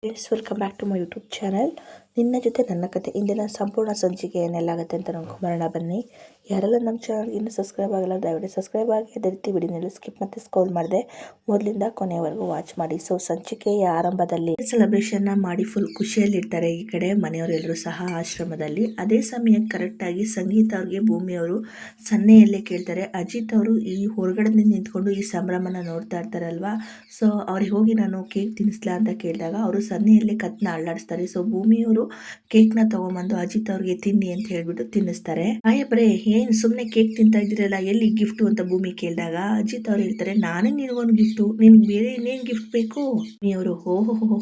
Friends, welcome back to my YouTube channel. ನಿನ್ನ ಜೊತೆ ನನ್ನ ಕತೆ ಇಂದಿನ ಸಂಪೂರ್ಣ ಸಂಚಿಕೆ ಏನೆಲ್ಲಾಗುತ್ತೆ ಅಂತ ನೋಡ್ಕೊಂಬರೋಣ ಬನ್ನಿ. ಯಾರೆಲ್ಲ ನಮ್ಮ ಚಾನಲ್ಗೆ ಇನ್ನೂ ಸಬ್ಸ್ಕ್ರೈಬ್ ಆಗಿಲ್ಲ ದಯವಿಟ್ಟು ಸಬ್ಸ್ಕ್ರೈಬ್ ಆಗಿ, ಅದೇ ರೀತಿ ವಿಡಿಯೋನೆಲ್ಲ ಸ್ಕಿಪ್ ಮತ್ತು ಸ್ಕ್ರೋಲ್ ಮಾಡಿದೆ ಮೊದಲಿಂದ ಕೊನೆಯವರೆಗೂ ವಾಚ್ ಮಾಡಿ. ಸೊ ಸಂಚಿಕೆಯ ಆರಂಭದಲ್ಲಿ ಸೆಲೆಬ್ರೇಷನ್ನ ಮಾಡಿ ಫುಲ್ ಖುಷಿಯಲ್ಲಿರ್ತಾರೆ ಈ ಕಡೆ ಮನೆಯವರೆಲ್ಲರೂ ಸಹ ಆಶ್ರಮದಲ್ಲಿ. ಅದೇ ಸಮಯಕ್ಕೆ ಕರೆಕ್ಟಾಗಿ ಸಂಗೀತ ಅವ್ರಿಗೆ ಭೂಮಿಯವರು ಸನ್ನೆಯಲ್ಲೇ ಕೇಳ್ತಾರೆ. ಅಜಿತ್ ಅವರು ಈ ಹೊರಗಡೆ ನಿಂತ್ಕೊಂಡು ಈ ಸಂಭ್ರಮನ ನೋಡ್ತಾ ಇರ್ತಾರಲ್ವಾ. ಸೊ ಅವ್ರಿಗೆ ಹೋಗಿ ನಾನು ಕೇಕ್ ತಿನ್ನಿಸ್ಲಾ ಅಂತ ಕೇಳಿದಾಗ ಅವರು ಸನ್ನೆಯಲ್ಲೇ ಕತ್ನ ಅಳ್ಳಾಡಿಸ್ತಾರೆ. ಸೊ ಭೂಮಿಯವರು ಕೇಕ್ನ ತಗೊಂಬಂದು ಅಜಿತ್ ಅವ್ರಿಗೆ ತಿನ್ನಿ ಅಂತ ಹೇಳ್ಬಿಟ್ಟು ತಿನ್ನಿಸ್ತಾರೆ. ಸಾಹೇಬ್ರೆ, ಏನ್ ಸುಮ್ನೆ ಕೇಕ್ ತಿಂತಾ ಇದ್ದೀರಲ್ಲ, ಎಲ್ಲಿ ಗಿಫ್ಟು ಅಂತ ಭೂಮಿ ಕೇಳಿದಾಗ ಅಜಿತ್ ಅವ್ರು ಹೇಳ್ತಾರೆ, ನಾನೇ ನಿನಗೊಂದು ಗಿಫ್ಟು, ನಿನ್ಗೆ ಬೇರೆ ಇನ್ನೇನ್ ಗಿಫ್ಟ್ ಬೇಕು? ಭೂಮಿಯವರು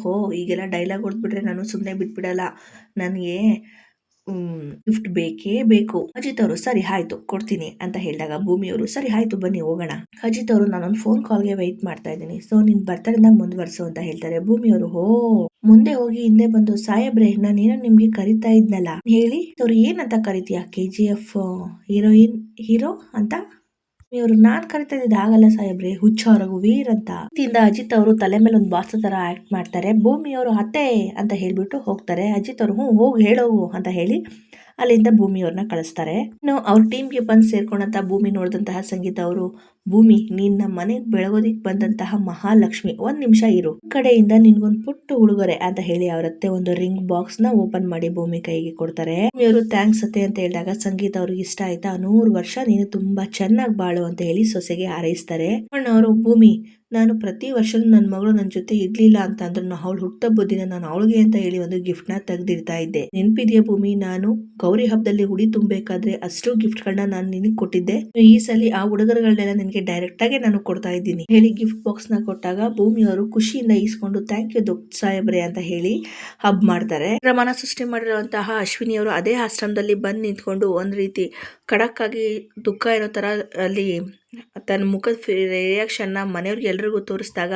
ಹೋ ಈಗೆಲ್ಲ ಡೈಲಾಗ್ ಹೊಡೆದ್ಬಿಟ್ರೆ ನಾನು ಸುಮ್ಮನೆ ಬಿಟ್ಬಿಡಲ್ಲ, ನನಗೆ ಗಿಫ್ಟ್ ಬೇಕೇ ಬೇಕು. ಅಜಿತ್ ಅವರು ಸರಿ ಆಯ್ತು ಕೊಡ್ತೀನಿ ಅಂತ ಹೇಳಿದಾಗ ಭೂಮಿಯವರು ಸರಿ ಆಯ್ತು ಬನ್ನಿ ಹೋಗೋಣ. ಅಜಿತ್ ಅವರು ನಾನೊಂದು ಫೋನ್ ಕಾಲ್ಗೆ ವೆಯ್ಟ್ ಮಾಡ್ತಾ ಇದ್ದೀನಿ, ಸೊ ನಿನ್ ಬರ್ತಡೇನ ಮುಂದುವರ್ಸು ಅಂತ ಹೇಳ್ತಾರೆ. ಭೂಮಿಯವರು ಮುಂದೆ ಹೋಗಿ ಹಿಂದೆ ಬಂದು, ಸಾಹೇಬ್ರೆ ನಾನೇನೋ ನಿಮ್ಗೆ ಕರಿತಾ ಇದ್ನಲ್ಲ ಹೇಳಿ. ಅವ್ರು ಏನಂತ ಕರಿತೀಯ? KGF ಹೀರೋ ಅಂತ ಇವರು ನಾನ್ ಕರಿತಾ ಇದ್ದಿದ್ದು ಆಗಲ್ಲ ಸಾಹೇಬ್ರೆ, ಹುಚ್ಚ ರಘುವೀರ್ ಅಂತ. ಅಜಿತ್ ಅವರು ತಲೆ ಮೇಲೆ ಒಂದು ಬಾಕ್ಸ್ ತರ ಆಕ್ಟ್ ಮಾಡ್ತಾರೆ. ಭೂಮಿಯವರು ಅತ್ತೆ ಅಂತ ಹೇಳ್ಬಿಟ್ಟು ಹೋಗ್ತಾರೆ. ಅಜಿತ್ ಅವರು ಹೋಗಿ ಹೇಳೋಗು ಅಂತ ಹೇಳಿ ಅಲ್ಲಿಂದ ಭೂಮಿಯವ್ರನ್ನ ಕಳಿಸ್ತಾರೆ. ಇನ್ನು ಅವ್ರ ಟೀಮ್ಗೆ ಬಂದು ಸೇರ್ಕೊಂಡಂತ ಭೂಮಿ ನೋಡಿದಂತಹ ಸಂಗೀತ ಅವರು, ಭೂಮಿ ನೀನ್ ನಮ್ಮ ಮನೆಗೆ ಬೆಳಗೋದಿಕ್ ಬಂದಂತಹ ಮಹಾಲಕ್ಷ್ಮಿ, ಒಂದ್ ನಿಮಿಷ ಇರು, ಕಡೆಯಿಂದ ನಿನ್ಗೊಂದು ಪುಟ್ಟ ಉಡುಗೊರೆ ಅಂತ ಹೇಳಿ ಅವರತ್ತೆ ಒಂದು ರಿಂಗ್ ಬಾಕ್ಸ್ ನ ಓಪನ್ ಮಾಡಿ ಭೂಮಿ ಕೈಗೆ ಕೊಡ್ತಾರೆ. ಭೂಮಿಯವರು ಥ್ಯಾಂಕ್ಸ್ ಅತ್ತೆ ಅಂತ ಹೇಳಿದಾಗ ಸಂಗೀತ ಅವ್ರಿಗೆ ಇಷ್ಟ ಆಯ್ತಾ, 100 ವರ್ಷ ನೀನು ತುಂಬಾ ಚೆನ್ನಾಗಿ ಬಾಳು ಅಂತ ಹೇಳಿ ಸೊಸೆಗೆ ಹಾರೈಸ್ತಾರೆ. ಅವರು, ಭೂಮಿ ನಾನು ಪ್ರತಿ ವರ್ಷ ನನ್ನ ಮಗಳು ನನ್ನ ಜೊತೆ ಇರ್ಲಿಲ್ಲ ಅಂತ ಅಂದ್ರೂ ಅವಳು ಹುಟ್ಟಹಬ್ಬದ ದಿನ ನಾನು ಅವಳಿಗೆ ಅಂತ ಹೇಳಿ ಒಂದು ಗಿಫ್ಟ್ ನ ತೆಗ್ದಿಡ್ತಾ ಇದ್ದೆ. ನೆನ್ಪಿದ್ಯಾ ಭೂಮಿ, ನಾನು ಗೌರಿ ಹಬ್ಬದಲ್ಲಿ ಉಡಿ ತುಂಬಬೇಕಾದ್ರೆ ಅಷ್ಟು ಗಿಫ್ಟ್ ಗಳನ್ನ ನಾನು ನಿನಗೆ ಕೊಟ್ಟಿದ್ದೆ. ಈ ಸಲ ಆ ಉಡುಗೊರೆಗಳನ್ನೆಲ್ಲ ನಿನಗೆ ಡೈರೆಕ್ಟ್ ಆಗಿ ನಾನು ಕೊಡ್ತಾ ಇದ್ದೀನಿ ಹೇಳಿ ಗಿಫ್ಟ್ ಬಾಕ್ಸ್ ನ ಕೊಟ್ಟಾಗ ಭೂಮಿಯವರು ಖುಷಿಯಿಂದ ಈಸ್ಕೊಂಡು ಥ್ಯಾಂಕ್ ಯು ದೊಡ್ಡ ಸಾಹೇಬ್ರೆ ಅಂತ ಹೇಳಿ ಹಬ್ ಮಾಡ್ತಾರೆ. ರಮಣ ಸೃಷ್ಟಿ ಮಾಡಿರುವಂತಹ ಅಶ್ವಿನಿ ಅವರು ಅದೇ ಆಶ್ರಮದಲ್ಲಿ ಬಂದು ನಿಂತ್ಕೊಂಡು ಒಂದ್ ರೀತಿ ಖಡಕ್ ಆಗಿ ದುಃಖ ಇರೋ ತರ ಅಲ್ಲಿ ತನ್ನ ಮುಖದ ರಿಯಾಕ್ಷನ್ ನ ಮನೆಯವ್ರಿಗೆ ಎಲ್ರಿಗೂ ತೋರಿಸಿದಾಗ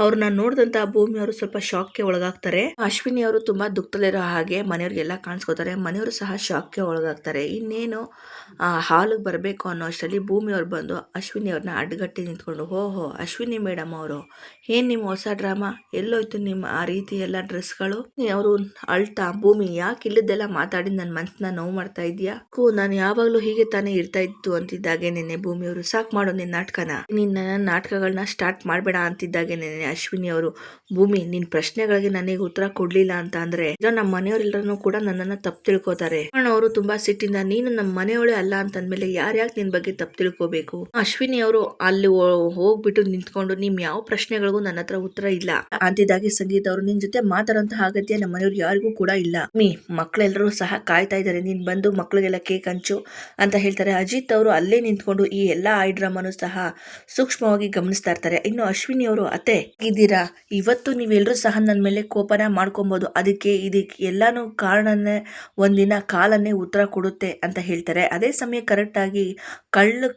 ಅವ್ರನ್ನ ನೋಡಿದಂತ ಭೂಮಿ ಅವರು ಸ್ವಲ್ಪ ಶಾಕ್ಗೆ ಒಳಗಾಗ್ತಾರೆ. ಅಶ್ವಿನಿ ಅವರು ತುಂಬಾ ದುಃಖದಲ್ಲಿರೋ ಹಾಗೆ ಮನೆಯವ್ರಿಗೆಲ್ಲ ಕಾಣಿಸ್ಕೋತಾರೆ. ಮನೆಯವರು ಸಹ ಶಾಕ್ಗೆ ಒಳಗಾಗ್ತಾರೆ. ಇನ್ನೇನು ಹಾಲಿಗೆ ಬರಬೇಕು ಅನ್ನೋ ಅಷ್ಟರಲ್ಲಿ ಭೂಮಿ ಅವ್ರು ಬಂದು ಅಶ್ವಿನಿ ಅವ್ರನ್ನ ಅಡ್ಡಗಟ್ಟಿ ನಿಂತ್ಕೊಂಡು, ಓಹೋ ಅಶ್ವಿನಿ ಮೇಡಮ್ ಅವರು, ಏನ್ ನಿಮ್ಮ ಹೊಸ ಡ್ರಾಮಾ, ಎಲ್ಲೋಯ್ತು ನಿಮ್ಮ ಆ ರೀತಿ ಎಲ್ಲ ಡ್ರೆಸ್ಗಳು? ಅವರು ಅಳ್ತಾ, ಭೂಮಿ ಯಾಕೆ ಇಲ್ಲದೆಲ್ಲ ಮಾತಾಡಿ ನನ್ನ ಮನ್ಸನ್ನ ನೋವು ಮಾಡ್ತಾ ಇದೀಯಾ? ನಾನು ಯಾವಾಗ್ಲೂ ಹೀಗೆ ತಾನೇ ಇರ್ತಾ ಇತ್ತು ಅಂತಿದ್ದಾಗೆ ನೆನ್ನೆ ಭೂಮಿಯವರು, ಸಾಕು ಮಾಡು ನಿನ್ನ ನಾಟಕನ, ನಿನ್ನ ನಾಟಕಗಳನ್ನ ಸ್ಟಾರ್ಟ್ ಮಾಡಬೇಡ ಅಂತಿದ್ದಾಗೆ ನೆನ್ನೆ ಅಶ್ವಿನಿ ಅವರು, ಭೂಮಿ ನಿನ್ ಪ್ರಶ್ನೆಗಳಿಗೆ ನನಗೆ ಉತ್ತರ ಕೊಡ್ಲಿಲ್ಲ ಅಂತ ಅಂದ್ರೆ ನಮ್ಮ ಮನೆಯವರೆಲ್ಲರೂ ಕೂಡ ನನ್ನನ್ನ ತಪ್ಪು ತಿಳ್ಕೊತಾರೆ. ಅವರು ತುಂಬಾ ಸಿಟ್ಟಿಂದ, ನೀನು ನಮ್ಮ ಮನೆಯವಳೇ ಅಲ್ಲ ಅಂತಂದ್ಮೇಲೆ ಯಾರ್ಯಾಕೆ ನಿನ್ ಬಗ್ಗೆ ತಪ್ಪು ತಿಳ್ಕೋಬೇಕು? ಅಶ್ವಿನಿ ಅವರು ಅಲ್ಲಿ ಹೋಗ್ಬಿಟ್ಟು ನಿಂತ್ಕೊಂಡು, ನಿಮ್ ಯಾವ ಪ್ರಶ್ನೆಗಳಿಗೂ ನನ್ನ ಹತ್ರ ಉತ್ತರ ಇಲ್ಲ ಅಂತಿದ್ದಾಗೆ ಸಂಗೀತ ಅವರು, ನಿನ್ ಜೊತೆ ಮಾತಾಡುವಂತಹ ಅಗತ್ಯ ನಮ್ಮ ಮನೆಯವ್ರು ಯಾರಿಗೂ ಕೂಡ ಇಲ್ಲ. ಮಕ್ಕಳೆಲ್ಲರೂ ಸಹ ಕಾಯ್ತಾ ಇದ್ದಾರೆ, ನೀನ್ ಬಂದು ಮಕ್ಕಳಿಗೆಲ್ಲ ಕೇಕ್ ಹಂಚು ಅಂತ ಹೇಳ್ತಾರೆ. ಅಜಿತ್ ಅವರು ಅಲ್ಲೇ ನಿಂತ್ಕೊಂಡು ಈ ಎಲ್ಲಾ ಡ್ರಾಮಾನು ಸಹ ಸೂಕ್ಷ್ಮವಾಗಿ ಗಮನಿಸ್ತಾ ಇರ್ತಾರೆ. ಇನ್ನು ಅಶ್ವಿನಿ ಅವರು, ಅತ್ತೆ ಇದ್ದೀರಾ, ಇವತ್ತು ನೀವೆಲ್ಲರೂ ಸಹ ನನ್ನ ಮೇಲೆ ಕೋಪನ ಮಾಡ್ಕೊಬಹುದು, ಅದಕ್ಕೆ ಎಲ್ಲಾನು ಕಾರಣನೇ ಒಂದಿನ ಕಾಲನ್ನೇ ಉತ್ತರ ಕೊಡುತ್ತೆ ಅಂತ ಹೇಳ್ತಾರೆ. ಅದೇ ಸಮಯ ಕರೆಕ್ಟ್ ಆಗಿ ಕಳ್ಳ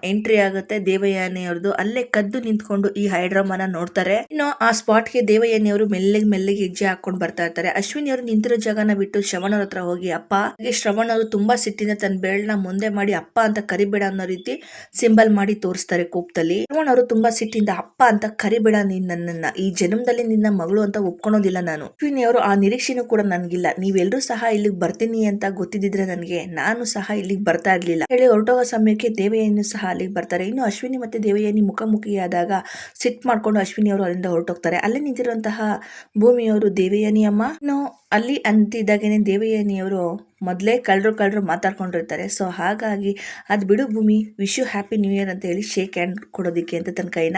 ಎಂಟ್ರಿ ಆಗುತ್ತೆ ದೇವಯಾನಿ ಅವ್ರದ್ದು. ಅಲ್ಲೇ ಕದ್ದು ನಿಂತ್ಕೊಂಡು ಈ ಹೈಡ್ರಾಮಾನ ನೋಡ್ತಾರೆ. ಇನ್ನು ಆ ಸ್ಪಾಟ್ಗೆ ದೇವಯಾನಿ ಅವರು ಮೆಲ್ಲಿಗೆ ಹೆಜ್ಜೆ ಹಾಕೊಂಡು ಬರ್ತಾ ಇರ್ತಾರೆ. ಅಶ್ವಿನಿ ಅವರು ನಿಂತಿರೋ ಜಾಗನ ಬಿಟ್ಟು ಶ್ರವಣ್ ಹತ್ರ ಹೋಗಿ, ಅಪ್ಪ, ಶ್ರವಣ್ ಅವರು ತುಂಬಾ ಸಿಟ್ಟಿನ ತನ್ನ ಬೆರಳನ್ನ ಮುಂದೆ ಮಾಡಿ ಅಪ್ಪ ಅಂತ ಕರಿಬೇಡ ಅನ್ನೋ ರೀತಿ ಸಿಂಬಲ್ ಮಾಡಿ ತೋರಿಸ್ತಾರೆ ಕೋಪದಲ್ಲಿ. ಶ್ರವಣ್ ಅವರು ತುಂಬಾ ಸಿಟ್ಟಿಂದ, ಅಪ್ಪ ಅಂತ ಕರಿಬೇಡ, ನೀನ್ ನನ್ನನ್ನ ಈ ಜನ್ಮದಲ್ಲಿ ನಿನ್ನ ಮಗಳು ಅಂತ ಒಪ್ಕೊಳೋದಿಲ್ಲ ನಾನು. ಅಶ್ವಿನಿ ಅವರು, ಆ ನಿರೀಕ್ಷೆನೂ ಕೂಡ ನನ್ಗಿಲ್ಲ, ನೀವೆಲ್ಲರೂ ಸಹ ಇಲ್ಲಿಗೆ ಬರ್ತೀನಿ ಅಂತ ಗೊತ್ತಿದ್ರೆ ನನಗೆ ನಾನು ಸಹ ಇಲ್ಲಿಗೆ ಬರ್ತಾ ಇರ್ಲಿಲ್ಲ ಹೇಳಿ ಹೊರಟೋಗೋ ಸಮಯಕ್ಕೆ ದೇವಯಾನಿ ಸಹ ಅಲ್ಲಿಗೆ ಬರ್ತಾರೆ. ಇನ್ನು ಅಶ್ವಿನಿ ಮತ್ತೆ ದೇವಯಾನಿ ಮುಖಾಮುಖಿಯಾದಾಗ ಸಿಟ್ ಮಾಡ್ಕೊಂಡು ಅಶ್ವಿನಿ ಅವರು ಅಲ್ಲಿಂದ ಹೊರಟೋಗ್ತಾರೆ. ಅಲ್ಲೇ ನಿಂತಿರುವಂತಹ ಭೂಮಿಯವರು, ದೇವಯಾನಿ ಅಮ್ಮ, ಇನ್ನು ಅಲ್ಲಿ ಅಂತಿದ್ದಾಗೇನೆ ದೇವಯಾನಿ ಅವರು ಮೊದಲೇ ಕಳ್ಳರು ಮಾತಾಡ್ಕೊಂಡಿರ್ತಾರೆ. ಸೊ ಹಾಗಾಗಿ ಅದ್ ಬಿಡು ಭೂಮಿ, wish you happy new year ಅಂತ ಹೇಳಿ ಶೇಕ್ ಹ್ಯಾಂಡ್ ಕೊಡೋದಿಕ್ಕೆ ಅಂತ ತನ್ನ ಕೈನ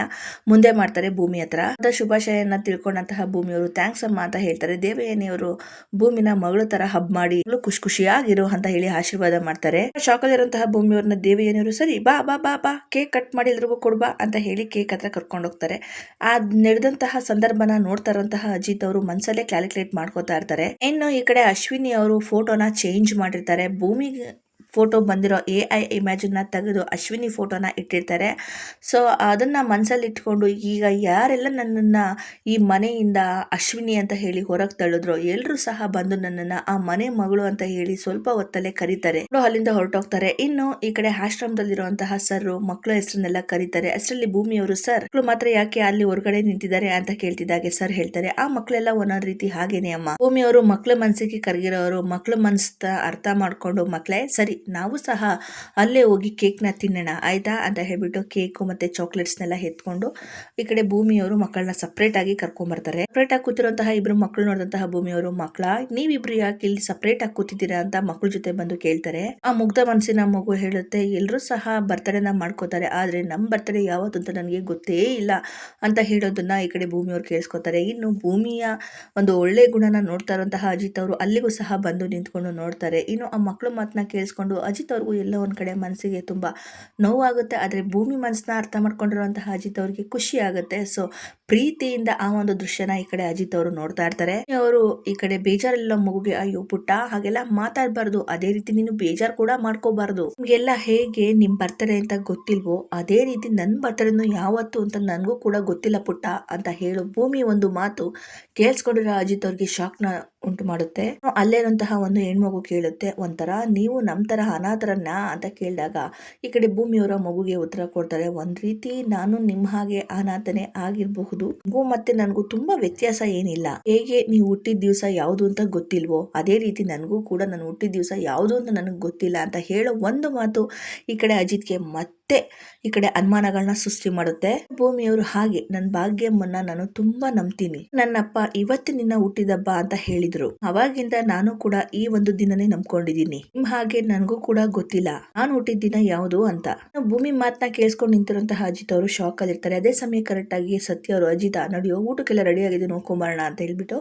ಮುಂದೆ ಮಾಡ್ತಾರೆ ಭೂಮಿ ಹತ್ರ. ಶುಭಾಶಯನ ತಿಳ್ಕೊಂಡಂತಹ ಭೂಮಿಯವರು ಥ್ಯಾಂಕ್ಸ್ ಅಮ್ಮ ಅಂತ ಹೇಳ್ತಾರೆ. ದೇವಯಾನಿಯವರು ಭೂಮಿನ ಮಗಳ ತರ ಹಬ್ ಮಾಡಿ ಖುಷಿಯಾಗಿರೋ ಅಂತ ಹೇಳಿ ಆಶೀರ್ವಾದ ಮಾಡ್ತಾರೆ. ಶಾಕಲ್ಲಿರುವಂತಹ ಭೂಮಿಯವ್ರನ್ನ ದೇವಯಾನಿಯವರು, ಸರಿ ಬಾ ಬಾ ಬಾ ಬಾ ಕೇಕ್ ಕಟ್ ಮಾಡಿ ಎಲ್ರಿಗೂ ಕೊಡ್ಬಾ ಅಂತ ಹೇಳಿ ಕೇಕ್ ಹತ್ರ ಕರ್ಕೊಂಡು ಹೋಗ್ತಾರೆ. ಆ ನಡೆದಂತಹ ಸಂದರ್ಭನ ನೋಡ್ತಾ ಇರುವಂತಹ ಅಜಿತ್ ಅವರು ಮನ್ಸಲ್ಲೇ ಕ್ಯಾಲ್ಕುಲೇಟ್ ಮಾಡ್ಕೋತಾ ಇರ್ತಾರೆ. ಇನ್ನು ಈ ಕಡೆ ಅಶ್ವಿನಿ ಅವರು ಫೋಟೋನ ಚೇಂಜ್ ಮಾಡಿರ್ತಾರೆ. ಭೂಮಿ ಫೋಟೋ ಬಂದಿರೋ AI ಇಮೇಜನ್ನ ತೆಗೆದು ಅಶ್ವಿನಿ ಫೋಟೋನ ಇಟ್ಟಿರ್ತಾರೆ. ಸೊ ಅದನ್ನು ಮನಸ್ಸಲ್ಲಿ ಇಟ್ಕೊಂಡು ಈಗ ಯಾರೆಲ್ಲ ನನ್ನನ್ನು ಈ ಮನೆಯಿಂದ ಅಶ್ವಿನಿ ಅಂತ ಹೇಳಿ ಹೊರಗೆ ತಳ್ಳಿದ್ರು ಎಲ್ಲರೂ ಸಹ ಬಂದು ನನ್ನನ್ನು ಆ ಮನೆ ಮಗಳು ಅಂತ ಹೇಳಿ ಸ್ವಲ್ಪ ಹೊತ್ತಲ್ಲೇ ಕರೀತಾರೆ. ಅಲ್ಲಿಂದ ಹೊರಟೋಗ್ತಾರೆ. ಇನ್ನು ಈ ಕಡೆ ಆಶ್ರಮದಲ್ಲಿರುವಂತಹ ಸರ್ ಮಕ್ಕಳ ಹೆಸರನ್ನೆಲ್ಲ ಕರೀತಾರೆ. ಅಷ್ಟರಲ್ಲಿ ಭೂಮಿಯವರು ಸರ್ ಮಕ್ಕಳು ಮಾತ್ರ ಯಾಕೆ ಅಲ್ಲಿ ಹೊರಗಡೆ ನಿಂತಿದ್ದಾರೆ ಅಂತ ಕೇಳ್ತಿದ್ದಾಗೆ ಸರ್ ಹೇಳ್ತಾರೆ, ಆ ಮಕ್ಕಳೆಲ್ಲ ಒಂದೊಂದು ರೀತಿ ಹಾಗೇನೆ ಅಮ್ಮ. ಭೂಮಿಯವರು ಮಕ್ಕಳ ಮನಸ್ಸಿಗೆ ಕರಗಿರೋರು, ಮಕ್ಕಳ ಮನಸ್ಸ ಅರ್ಥ ಮಾಡ್ಕೊಂಡು ಮಕ್ಕಳೇ ಸರಿ ನಾವು ಸಹ ಅಲ್ಲೇ ಹೋಗಿ ಕೇಕ್ನ ತಿನ್ನೋಣ ಆಯ್ತಾ ಅಂತ ಹೇಳ್ಬಿಟ್ಟು ಕೇಕು ಮತ್ತೆ ಚಾಕ್ಲೇಟ್ಸ್ನೆಲ್ಲ ಎತ್ಕೊಂಡು ಈ ಕಡೆ ಭೂಮಿಯವರು ಮಕ್ಕಳನ್ನ ಸಪ್ರೇಟ್ ಆಗಿ ಕರ್ಕೊಂಡ್ ಬರ್ತಾರೆ. ಸಪ್ರೇಟ್ ಆಗಿ ಕೂತಿರುವಂತಹ ಇಬ್ರು ಮಕ್ಕಳು ನೋಡಿದಂತಹ ಭೂಮಿಯವರು, ಮಕ್ಕಳ ನೀವಿಬ್ರು ಯಾಕೆ ಇಲ್ಲಿ ಸಪ್ರೇಟ್ ಆಗಿ ಕೂತಿದ್ದೀರಾ ಅಂತ ಮಕ್ಕಳ ಜೊತೆ ಬಂದು ಕೇಳ್ತಾರೆ. ಆ ಮುಗ್ಧ ಮನಸ್ಸಿನ ಮಗು ಹೇಳುತ್ತೆ, ಎಲ್ಲರೂ ಸಹ ಬರ್ತಡೇನ ಮಾಡ್ಕೋತಾರೆ ಆದ್ರೆ ನಮ್ ಬರ್ತಡೇ ಯಾವತ್ತು ಅಂತ ನನಗೆ ಗೊತ್ತೇ ಇಲ್ಲ ಅಂತ ಹೇಳೋದನ್ನ ಈ ಕಡೆ ಭೂಮಿಯವರು ಕೇಳಿಸ್ಕೊತಾರೆ. ಇನ್ನು ಭೂಮಿಯ ಒಂದು ಒಳ್ಳೆ ಗುಣನ ನೋಡ್ತಾ ಇರುವಂತಹ ಅಜಿತ್ ಅವರು ಅಲ್ಲಿಗೂ ಸಹ ಬಂದು ನಿಂತ್ಕೊಂಡು ನೋಡ್ತಾರೆ. ಇನ್ನು ಆ ಮಕ್ಕಳು ಮಾತನ್ನ ಕೇಳಿಸ್ಕೊಂಡು ಅಜಿತ್ ಅವ್ರಿಗೂ ಎಲ್ಲ ಒಂದ್ ಕಡೆ ಮನಸ್ಸಿಗೆ ತುಂಬಾ ನೋವಾಗುತ್ತೆ. ಆದ್ರೆ ಭೂಮಿ ಮನಸ್ಸನ್ನ ಅರ್ಥ ಮಾಡ್ಕೊಂಡಿರುವಂತಹ ಅಜಿತ್ ಅವ್ರಿಗೆ ಖುಷಿ ಆಗುತ್ತೆ. ಸೊ ಪ್ರೀತಿಯಿಂದ ಆ ಒಂದು ದೃಶ್ಯನ ಈ ಕಡೆ ಅಜಿತ್ ಅವರು ನೋಡ್ತಾ ಇರ್ತಾರೆ. ಅವರು ಈ ಕಡೆ ಬೇಜಾರೆಲ್ಲ ಮಗುಗೆ, ಅಯ್ಯೋ ಪುಟ್ಟ ಹಾಗೆಲ್ಲ ಮಾತಾಡ್ಬಾರ್ದು, ಅದೇ ರೀತಿ ನೀನು ಬೇಜಾರ್ ಕೂಡ ಮಾಡ್ಕೋಬಾರ್ದು, ನಿಮ್ಗೆಲ್ಲ ಹೇಗೆ ನಿಮ್ ಬರ್ತಡೇ ಅಂತ ಗೊತ್ತಿಲ್ವೋ ಅದೇ ರೀತಿ ನನ್ ಬರ್ತಡೇನು ಯಾವತ್ತು ಅಂತ ನನ್ಗೂ ಕೂಡ ಗೊತ್ತಿಲ್ಲ ಪುಟ್ಟ ಅಂತ ಹೇಳು ಭೂಮಿ ಒಂದು ಮಾತು ಕೇಳಿಸ್ಕೊಂಡಿರೋ ಅಜಿತ್ ಅವ್ರಿಗೆ ಶಾಕ್ ನ ಉಂಟು ಮಾಡುತ್ತೆ. ಅಲ್ಲೇರಂತಹ ಒಂದು ಹೆಣ್ಮಗು ಕೇಳುತ್ತೆ, ಒಂಥರ ನೀವು ನಮ್ ತರ ಅನಾಥರನ್ನ ಅಂತ ಕೇಳಿದಾಗ ಈ ಕಡೆ ಭೂಮಿಯವರ ಮಗುಗೆ ಉತ್ತರ ಕೊಡ್ತಾರೆ, ಒಂದ್ ರೀತಿ ನಾನು ನಿಮ್ ಹಾಗೆ ಅನಾಥನೆ ಆಗಿರಬಹುದು, ಮಗು ಮತ್ತೆ ನನ್ಗೂ ತುಂಬಾ ವ್ಯತ್ಯಾಸ ಏನಿಲ್ಲ, ಹೇಗೆ ನೀವು ಹುಟ್ಟಿದ ದಿವಸ ಯಾವುದು ಅಂತ ಗೊತ್ತಿಲ್ವೋ ಅದೇ ರೀತಿ ನನಗೂ ಕೂಡ ನಾನು ಹುಟ್ಟಿದ ದಿವಸ ಯಾವುದು ಅಂತ ನನಗೆ ಗೊತ್ತಿಲ್ಲ ಅಂತ ಹೇಳೋ ಒಂದು ಮಾತು ಈ ಕಡೆ ಅಜಿತ್ಗೆ ಮತ್ತೆ ಈ ಕಡೆ ಅನುಮಾನಗಳನ್ನ ಸೃಷ್ಟಿ ಮಾಡುತ್ತೆ. ಭೂಮಿಯವರು, ಹಾಗೆ ನನ್ನ ಭಾಗ್ಯಮ್ಮನ್ನ ನಾನು ತುಂಬಾ ನಂಬ್ತೀನಿ, ನನ್ನಪ್ಪ ಇವತ್ತಿನ ಹುಟ್ಟಿದಬ್ಬ ಅಂತ ಹೇಳಿದ್ರು, ಅವಾಗಿಂದ ನಾನು ಕೂಡ ಈ ಒಂದು ದಿನನೇ ನಂಬ್ಕೊಂಡಿದ್ದೀನಿ, ನಿಮ್ ಹಾಗೆ ನನಗೂ ಕೂಡ ಗೊತ್ತಿಲ್ಲ ನಾನು ಹುಟ್ಟಿದ ದಿನ ಯಾವುದು ಅಂತ. ಭೂಮಿ ಮಾತನ್ನ ಕೇಳಿಸ್ಕೊಂಡು ನಿಂತಿರುವಂತಹ ಅಜಿತ್ ಅವರು ಶಾಕ್ ಅಲ್ಲಿ ಇರ್ತಾರೆ. ಅದೇ ಸಮಯ ಕರೆಕ್ಟ್ ಆಗಿ ಸತ್ಯ ಅವರು, ಅಜಿತ ನಡಿಯೋ ಊಟಕ್ಕೆಲ್ಲ ರೆಡಿ ಆಗಿದೆ ನೋಡ್ಕೊಂಬರೋಣ ಅಂತ ಹೇಳ್ಬಿಟ್ಟು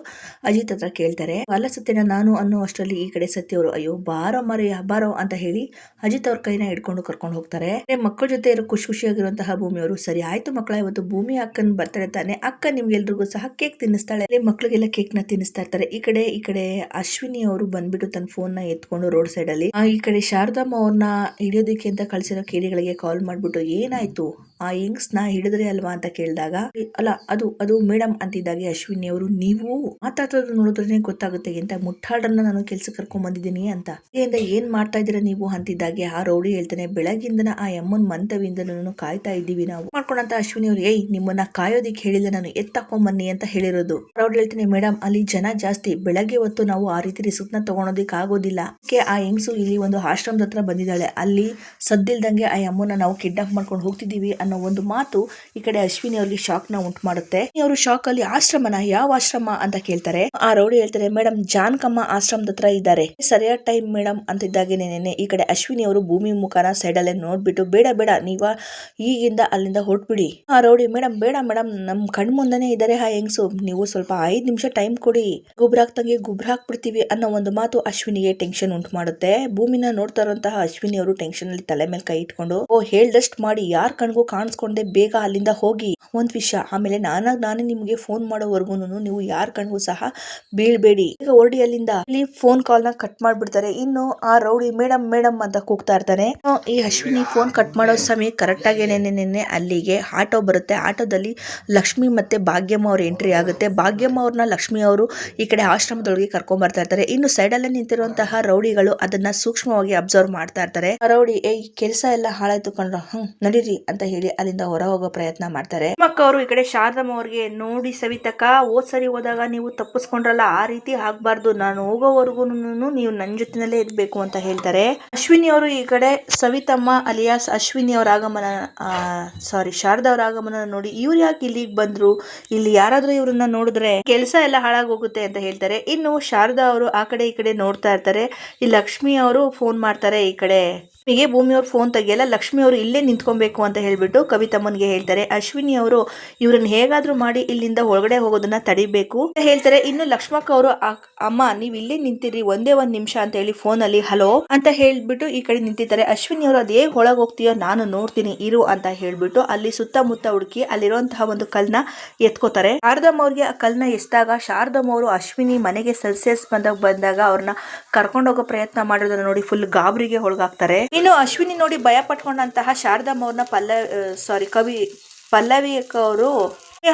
ಅಜಿತ್ ಹತ್ರ ಕೇಳ್ತಾರೆ. ಅಲ್ಲ ಸತ್ಯನ ನಾನು ಅನ್ನೋ ಅಷ್ಟರಲ್ಲಿ ಈ ಕಡೆ ಸತ್ಯ ಅವರು, ಅಯ್ಯೋ ಬಾರೋ ಮರೆಯ ಬಾರೋ ಅಂತ ಹೇಳಿ ಅಜಿತ್ ಅವ್ರ ಕೈನ ಹಿಡ್ಕೊಂಡು ಕರ್ಕೊಂಡು ಹೋಗ್ತಾರೆ. ಮಕ್ಕಳ ಜೊತೆ ಇರೋ ಖುಷಿಯಾಗಿರುವಂತಹ ಭೂಮಿಯವರು, ಸರಿ ಆಯ್ತು ಮಕ್ಕಳ, ಇವತ್ತು ಭೂಮಿ ಅಕ್ಕನ್ ಬರ್ತಾರೆ ತಾನೆ, ಅಕ್ಕ ನಿಮ್ಗೆಲ್ರಿಗೂ ಸಹ ಕೇಕ್ ತಿನ್ನಿಸ್ತಾಳೆ, ಮಕ್ಕಳಿಗೆಲ್ಲ ಕೇಕ್ ನ ತಿನ್ನಿಸ್ತಾ ಇರ್ತಾರೆ. ಈ ಕಡೆ ಅಶ್ವಿನಿ ಅವರು ಬಂದ್ಬಿಟ್ಟು ತನ್ನ ಫೋನ್ ನ ಎತ್ಕೊಂಡು ರೋಡ್ ಸೈಡ್ ಅಲ್ಲಿ ಈ ಕಡೆ ಶಾರದಮ್ಮ ಅವ್ರನ್ನ ಹಿಡಿಯೋದಕ್ಕೆ ಅಂತ ಕಳ್ಸಿರೋ ಕೇಡಿಗಳಿಗೆ ಕಾಲ್ ಮಾಡ್ಬಿಟ್ಟು, ಏನಾಯ್ತು ಆ ಯಂಗ್ಸ್ ನ ಹಿಡಿದ್ರೆ ಅಲ್ವಾ ಅಂತ ಕೇಳಿದಾಗ, ಅಲ್ಲ ಅದು ಮೇಡಮ್ ಅಂತಿದ್ದಾಗೆ ಅಶ್ವಿನಿ ಅವರು, ನೀವು ಮಾತಾಡೋದು ನೋಡಿದ್ರೆ ಗೊತ್ತಾಗುತ್ತೆ ಅಂತ ಮುಟ್ಟಾಳರನ್ನ ನಾನು ಕೆಲ್ಸ ಕರ್ಕೊಂಡ್ ಬಂದಿದ್ದೀನಿ ಅಂತ, ಏನ್ ಮಾಡ್ತಾ ಇದ್ದೀರಾ ನೀವು ಅಂತಿದ್ದಾಗೆ ಆ ರೌಡಿ ಹೇಳ್ತಾನೆ, ಬೆಳಗ್ಗಿಂದನ ಆ ಅಮ್ಮನ್ ಮಂತವಿಂದ ಕಾಯ್ತಾ ಇದ್ದೀವಿ ನಾವು ಮಾಡ್ಕೊಂಡಂತ ಅಶ್ವಿನಿ ಅವ್ರು, ನಿಮ್ಮನ್ನ ಕಾಯೋದಿಕ್ ಹೇಳಿಲ್ಲ ನಾನು, ಎತ್ತಾಕೊಂಬನ್ನಿ ಅಂತ ಹೇಳಿರೋದು. ರೌಡಿ ಹೇಳ್ತಾನೆ, ಮೇಡಮ್ ಅಲ್ಲಿ ಜನ ಜಾಸ್ತಿ, ಬೆಳಗ್ಗೆ ಹೊತ್ತು ನಾವು ಆ ರೀತಿ ರಿಸ್ಕ್ ನ ತಗೊಳೋದಿಕ್ ಆಗೋದಿಲ್ಲ, ಆ ಹೆಂಗ್ಸು ಇಲ್ಲಿ ಒಂದು ಆಶ್ರಮದ ಹತ್ರ ಬಂದಿದ್ದಾಳೆ, ಅಲ್ಲಿ ಸದ್ದಿಲ್ದಂಗೆ ಆ ಅಮ್ಮನ ನಾವು ಕಿಡ್ನಾಪ್ ಮಾಡ್ಕೊಂಡು ಹೋಗ್ತಿದೀವಿ ಅನ್ನೋ ಒಂದು ಮಾತು ಈ ಕಡೆ ಅಶ್ವಿನಿ ಅವ್ರಿಗೆ ಶಾಕ್ ನ ಉಂಟು ಮಾಡುತ್ತೆ. ಅವರು ಶಾಕ್ ಅಲ್ಲಿ, ಆಶ್ರಮನ ಯಾವ ಆಶ್ರಮ ಅಂತ ಕೇಳ್ತಾರೆ. ಆ ರೌಡಿ ಹೇಳ್ತಾರೆ, ಮೇಡಮ್ ಜಾನ್ಕಮ್ಮ ಆಶ್ರಮದ ಹತ್ರ ಇದ್ದಾರೆ, ಸರಿಯಾದ ಟೈಮ್ ಮೇಡಮ್ ಅಂತಿದ್ದಾಗೇನೆ ಈ ಕಡೆ ಅಶ್ವಿನಿ ಅವರು ಭೂಮಿ ಮುಖಾನ ಸೈಡ್ ಅಲ್ಲೇ ನೋಡ್ಬಿಟ್ಟು, ಬೇಡ ನೀವ ಈಗಿಂದ ಅಲ್ಲಿಂದ ಹೊರಟ್ಬಿಡಿ. ಆ ರೌಡಿ, ಮೇಡಮ್ ಬೇಡ ಮೇಡಮ್, ನಮ್ ಕಣ್ ಮುಂದೆನೆ ಇದಾರೆ ಆ ಹೆಂಗ್ಸು, ನೀವು ಸ್ವಲ್ಪ 5 ನಿಮಿಷ ಟೈಮ್ ಕೊಡಿ, ಗೊಬ್ಬರ ಹಾಕ್ಬಿಡ್ತೀವಿ ಅನ್ನೋ ಒಂದು ಮಾತು ಅಶ್ವಿನಿಗೆ ಟೆನ್ಷನ್ ಉಂಟು ಮಾಡುತ್ತೆ. ಭೂಮಿನ ನೋಡ್ತಾ ಇರುವಂತಹ ಅಶ್ವಿನಿ ಅವರು ಟೆನ್ಷನ್ ಅಲ್ಲಿ ತಲೆ ಮೇಲೆ ಕೈ ಇಟ್ಕೊಂಡು, ಹೇಳ್ದಷ್ಟು ಮಾಡಿ, ಯಾರ್ ಕಣ್ಗೂ ಕಾಣಿಸ್ಕೊಂಡೆ ಬೇಗ ಅಲ್ಲಿಂದ ಹೋಗಿ, ಒಂದ್ ವಿಷಯ, ಆಮೇಲೆ ನಾನೇ ನಿಮ್ಗೆ ಫೋನ್ ಮಾಡೋವರೆಗೂ ನೀವು ಯಾರ್ ಕಣ್ಗೂ ಸಹ ಬೀಳ್ಬೇಡಿ, ಈಗ ಹೊರಡಿ ಅಲ್ಲಿಂದ. ಇಲ್ಲಿ ಫೋನ್ ಕಾಲ್ ನ ಕಟ್ ಮಾಡ್ಬಿಡ್ತಾರೆ. ಇನ್ನು ಆ ರೌಡಿ ಮೇಡಮ್ ಅಂತ ಕೂಗ್ತಾ ಇರ್ತಾನೆ. ಈ ಅಶ್ವಿನಿ ಫೋನ್ ಕಟ್ ಮಾಡೋ ಸಮಯ ಕರೆಕ್ಟ್ ಆಗಿ ಅಲ್ಲಿಗೆ ಆಟೋ ಬರುತ್ತೆ. ಆಟೋದಲ್ಲಿ ಲಕ್ಷ್ಮಿ ಮತ್ತೆ ಭಾಗ್ಯಮ್ಮ ಅವ್ರ ಎಂಟ್ರಿ ಆಗುತ್ತೆ. ಭಾಗ್ಯಮ್ಮ ಅವ್ರನ್ನ ಲಕ್ಷ್ಮಿ ಅವರು ಈ ಕಡೆ ಆಶ್ರಮದೊಳಗೆ ಕರ್ಕೊಂಡ್ ಬರ್ತಾ ಇರ್ತಾರೆ. ಇನ್ನು ಸೈಡ್ ಅಲ್ಲೇ ನಿಂತಿರುವಂತಹ ರೌಡಿಗಳು ಅದನ್ನ ಸೂಕ್ಷ್ಮವಾಗಿ ಅಬ್ಸರ್ವ್ ಮಾಡ್ತಾ ಇರ್ತಾರೆ. ರೌಡಿ, ಕೆಲಸ ಎಲ್ಲ ಹಾಳಾಯ್ತು ಕಣ್ರ, ನಡೀರಿ ಅಂತ ಹೇಳಿ ಅಲ್ಲಿಂದ ಹೊರ ಹೋಗೋ ಪ್ರಯತ್ನ ಮಾಡ್ತಾರೆ. ಮಕ್ಕ ಅವರು ಈ ಕಡೆ ಶಾರದಮ್ಮ ಅವ್ರಿಗೆ, ನೋಡಿ ಸವಿತಕ್ಕ, ಸರಿ ಹೋದಾಗ ನೀವು ತಪ್ಪಿಸ್ಕೊಂಡ್ರಲ್ಲ, ಆ ರೀತಿ ಆಗ್ಬಾರ್ದು, ನಾನು ಹೋಗೋವರೆಗೂ ನೀವು ನನ್ನ ಜೊತೆನಲ್ಲೇ ಇರ್ಬೇಕು ಅಂತ ಹೇಳ್ತಾರೆ. ಅಶ್ವಿನಿ ಅವರು ಈ ಕಡೆ ಸವಿತಮ್ಮ ಅಲಿಯಾಸ್ ಅಶ್ವಿನಿ ಅವರ ಆಗಮನ, ಶಾರದಾ ಅವರ ಆಗಮನ ನೋಡಿ, ಇವ್ರು ಯಾಕೆ ಇಲ್ಲಿಗೆ ಬಂದ್ರು, ಇಲ್ಲಿ ಯಾರಾದ್ರೂ ಇವ್ರನ್ನ ನೋಡಿದ್ರೆ ಕೆಲಸ ಎಲ್ಲ ಹಾಳಾಗೋಗುತ್ತೆ ಅಂತ ಹೇಳ್ತಾರೆ. ಇನ್ನು ಶಾರದಾ ಅವರು ಆ ಕಡೆ ಈ ಕಡೆ ನೋಡ್ತಾ ಇರ್ತಾರೆ. ಈ ಲಕ್ಷ್ಮಿ ಅವರು ಫೋನ್ ಮಾಡ್ತಾರೆ ಈ ಕಡೆ ಹೀಗೆ ಭೂಮಿಯವ್ರು ಫೋನ್ ತೆಗಿಯಲ್ಲ, ಲಕ್ಷ್ಮಿ ಅವರು ಇಲ್ಲೇ ನಿಂತ್ಕೊಬೇಕು ಅಂತ ಹೇಳ್ಬಿಟ್ಟು ಕವಿತಮ್ಮನಿಗೆ ಹೇಳ್ತಾರೆ. ಅಶ್ವಿನಿ ಅವರು ಇವ್ರನ್ನ ಹೇಗಾದ್ರೂ ಮಾಡಿ ಇಲ್ಲಿಂದ ಒಳಗಡೆ ಹೋಗೋದನ್ನ ತಡಿಬೇಕು ಅಂತ ಹೇಳ್ತಾರೆ. ಇನ್ನು ಲಕ್ಷ್ಮಕ್ಕ ಅವರು ಅಮ್ಮ ನೀವ್ ಇಲ್ಲೇ ನಿಂತಿರಿ ಒಂದೇ ಒಂದ್ ನಿಮಿಷ ಅಂತ ಹೇಳಿ ಫೋನ್ ಅಲ್ಲಿ ಹಲೋ ಅಂತ ಹೇಳ್ಬಿಟ್ಟು ಈ ಕಡೆ ನಿಂತಿದ್ದಾರೆ. ಅಶ್ವಿನಿ ಅವರು ಅದೇ ಒಳಗ್ ಹೋಗ್ತೀಯೋ ನಾನು ನೋಡ್ತೀನಿ ಇರು ಅಂತ ಹೇಳ್ಬಿಟ್ಟು ಅಲ್ಲಿ ಸುತ್ತಮುತ್ತ ಹುಡುಕಿ ಅಲ್ಲಿರುವಂತಹ ಒಂದು ಕಲ್ನ ಎತ್ಕೋತಾರೆ. ಶಾರದಮ್ಮ ಅವ್ರಿಗೆ ಆ ಕಲ್ನ ಎಸ್ದಾಗ ಶಾರದಮ್ಮ ಅವರು ಅಶ್ವಿನಿ ಮನೆಗೆ ಸೆಲ್ಸಿಯಸ್ ಬಂದಾಗ ಅವ್ರನ್ನ ಕರ್ಕೊಂಡು ಹೋಗೋ ಪ್ರಯತ್ನ ಮಾಡೋದನ್ನ ನೋಡಿ ಫುಲ್ ಗಾಬರಿಗೆ ಒಳಗಾಗ್ತಾರೆ. ಇನ್ನು ಅಶ್ವಿನಿ ನೋಡಿ ಭಯ ಪಟ್ಕೊಂಡಂತಹ ಶಾರದಮ್ಮ ಅವ್ರನ್ನ ಪಲ್ಲವಿ ಅವರು